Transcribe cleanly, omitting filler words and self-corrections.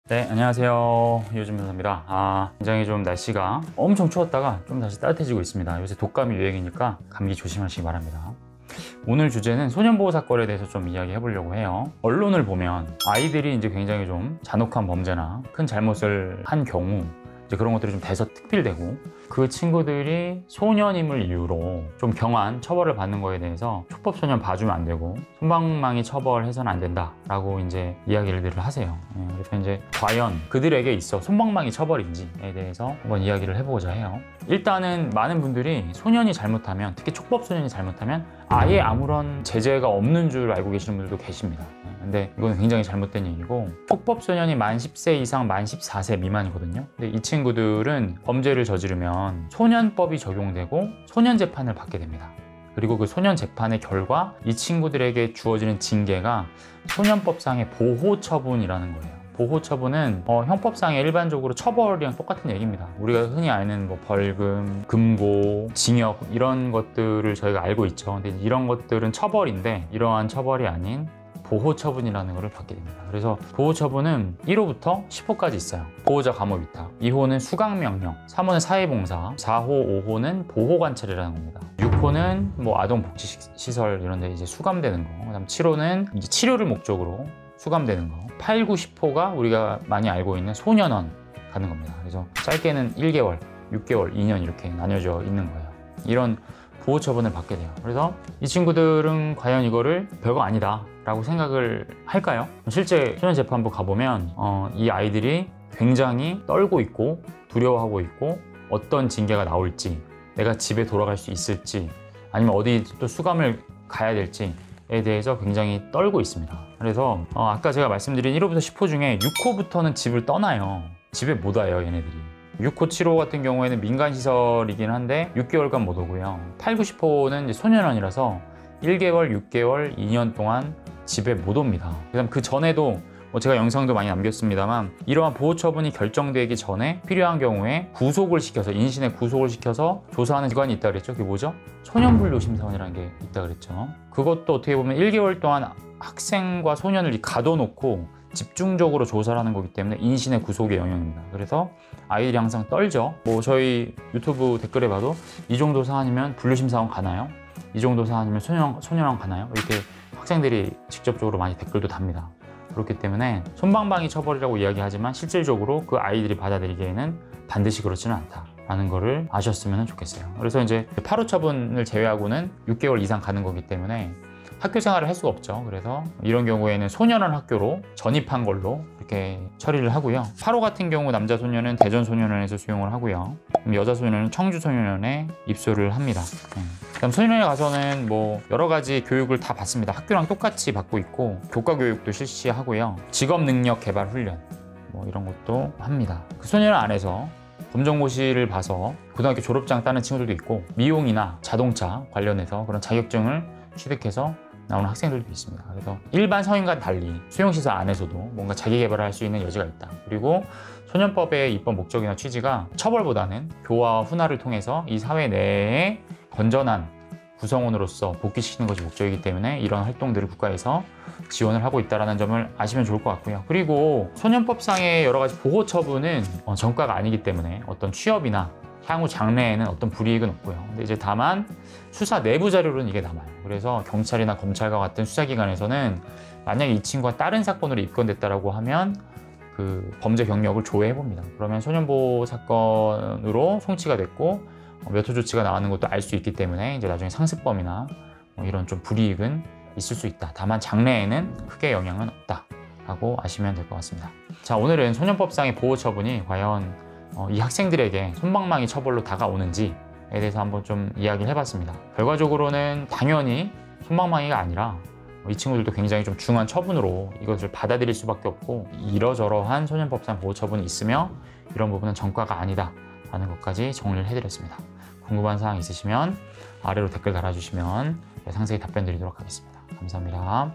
네, 안녕하세요. 요즘 변호사입니다. 굉장히 좀 날씨가 엄청 추웠다가 좀 다시 따뜻해지고 있습니다. 요새 독감이 유행이니까 감기 조심하시기 바랍니다. 오늘 주제는 소년보호 사건에 대해서 좀 이야기해 보려고 해요. 언론을 보면 아이들이 이제 굉장히 좀 잔혹한 범죄나 큰 잘못을 한 경우 이제 그런 것들이 좀 대서특필되고 그 친구들이 소년임을 이유로 좀 경한 처벌을 받는 거에 대해서 촉법소년 봐주면 안 되고 솜방망이 처벌해서는 안 된다라고 이제 이야기를 하세요. 그래서 이제 과연 그들에게 있어 솜방망이 처벌인지에 대해서 한번 이야기를 해보고자 해요. 일단은 많은 분들이 소년이 잘못하면, 특히 촉법소년이 잘못하면 아예 아무런 제재가 없는 줄 알고 계시는 분들도 계십니다. 근데 이건 굉장히 잘못된 얘기고, 촉법소년이 만 10세 이상 만 14세 미만이거든요. 근데 이 친구들은 범죄를 저지르면 소년법이 적용되고 소년재판을 받게 됩니다. 그리고 그 소년재판의 결과 이 친구들에게 주어지는 징계가 소년법상의 보호처분이라는 거예요. 보호처분은 형법상에 일반적으로 처벌이랑 똑같은 얘기입니다. 우리가 흔히 아는 뭐 벌금, 금고, 징역 이런 것들을 저희가 알고 있죠. 근데 이런 것들은 처벌인데 이러한 처벌이 아닌 보호처분이라는 것을 받게 됩니다. 그래서 보호처분은 1호부터 10호까지 있어요. 보호자 감호 위탁, 2호는 수강명령, 3호는 사회봉사, 4호, 5호는 보호관찰이라는 겁니다. 6호는 뭐 아동복지시설 이런 데 이제 수감되는 거, 그다음 7호는 이제 치료를 목적으로 수감되는 거, 8, 9, 10호가 우리가 많이 알고 있는 소년원 가는 겁니다. 그래서 짧게는 1개월, 6개월, 2년 이렇게 나뉘어져 있는 거예요. 이런 보호처분을 받게 돼요. 그래서 이 친구들은 과연 이거를 별거 아니다 라고 생각을 할까요? 실제 소년재판부 가보면 이 아이들이 굉장히 떨고 있고 두려워하고 있고 어떤 징계가 나올지, 내가 집에 돌아갈 수 있을지, 아니면 어디 또 수감을 가야 될지에 대해서 굉장히 떨고 있습니다. 그래서 아까 제가 말씀드린 1호부터 10호 중에 6호부터는 집을 떠나요. 집에 못 와요, 얘네들이. 6호, 7호 같은 경우에는 민간시설이긴 한데 6개월간 못 오고요. 8, 9, 10호는 이제 소년원이라서 1개월, 6개월, 2년 동안 집에 못 옵니다. 그다음 그 전에도 제가 영상도 많이 남겼습니다만 이러한 보호처분이 결정되기 전에 필요한 경우에 구속을 시켜서, 인신에 구속을 시켜서 조사하는 기관이 있다 그랬죠. 그게 뭐죠? 소년분류심사원이라는 게 있다 그랬죠. 그것도 어떻게 보면 1개월 동안 학생과 소년을 가둬놓고 집중적으로 조사를 하는 거기 때문에 인신의 구속의 영역입니다. 그래서 아이들이 항상 떨죠. 저희 유튜브 댓글에 봐도 이 정도 사안이면 분류심사원 가나요? 이 정도 사안이면 소년원 가나요? 이렇게 학생들이 직접적으로 많이 댓글도 답니다. 그렇기 때문에 솜방망이 처벌이라고 이야기하지만 실질적으로 그 아이들이 받아들이기에는 반드시 그렇지는 않다라는 거를 아셨으면 좋겠어요. 그래서 이제 8호 처분을 제외하고는 6개월 이상 가는 거기 때문에 학교 생활을 할 수가 없죠. 그래서 이런 경우에는 소년원 학교로 전입한 걸로 이렇게 처리를 하고요. 8호 같은 경우 남자 소년은 대전소년원에서 수용을 하고요. 여자 소년은 청주소년원에 입소를 합니다. 그다음 소년원에 가서는 뭐 여러 가지 교육을 다 받습니다. 학교랑 똑같이 받고 있고 교과 교육도 실시하고요. 직업 능력 개발 훈련 뭐 이런 것도 합니다. 그 소년원 안에서 검정고시를 봐서 고등학교 졸업장 따는 친구들도 있고 미용이나 자동차 관련해서 그런 자격증을 취득해서 나오는 학생들도 있습니다. 그래서 일반 성인과 달리 수용시설 안에서도 뭔가 자기 개발을 할 수 있는 여지가 있다. 그리고 소년법의 입법 목적이나 취지가 처벌보다는 교화와 훈화를 통해서 이 사회 내에 건전한 구성원으로서 복귀시키는 것이 목적이기 때문에 이런 활동들을 국가에서 지원을 하고 있다는 점을 아시면 좋을 것 같고요. 그리고 소년법상의 여러 가지 보호 처분은 전과가 아니기 때문에 어떤 취업이나 향후 장래에는 어떤 불이익은 없고요. 근데 이제 다만 수사 내부 자료로는 이게 남아요. 그래서 경찰이나 검찰과 같은 수사기관에서는 만약에 이 친구가 다른 사건으로 입건됐다라고 하면 그 범죄 경력을 조회해 봅니다. 그러면 소년보호 사건으로 송치가 됐고 몇 호 조치가 나가는 것도 알 수 있기 때문에 이제 나중에 상습범이나 이런 좀 불이익은 있을 수 있다. 다만 장래에는 크게 영향은 없다라고 아시면 될 것 같습니다. 자, 오늘은 소년법상의 보호 처분이 과연 이 학생들에게 솜방망이 처벌로 다가오는지에 대해서 한번 좀 이야기를 해봤습니다. 결과적으로는 당연히 솜방망이가 아니라 이 친구들도 굉장히 좀 중한 처분으로 이것을 받아들일 수밖에 없고 이러저러한 소년법상 보호 처분이 있으며 이런 부분은 전과가 아니다 라는 것까지 정리를 해드렸습니다. 궁금한 사항 있으시면 아래로 댓글 달아주시면 상세히 답변 드리도록 하겠습니다. 감사합니다.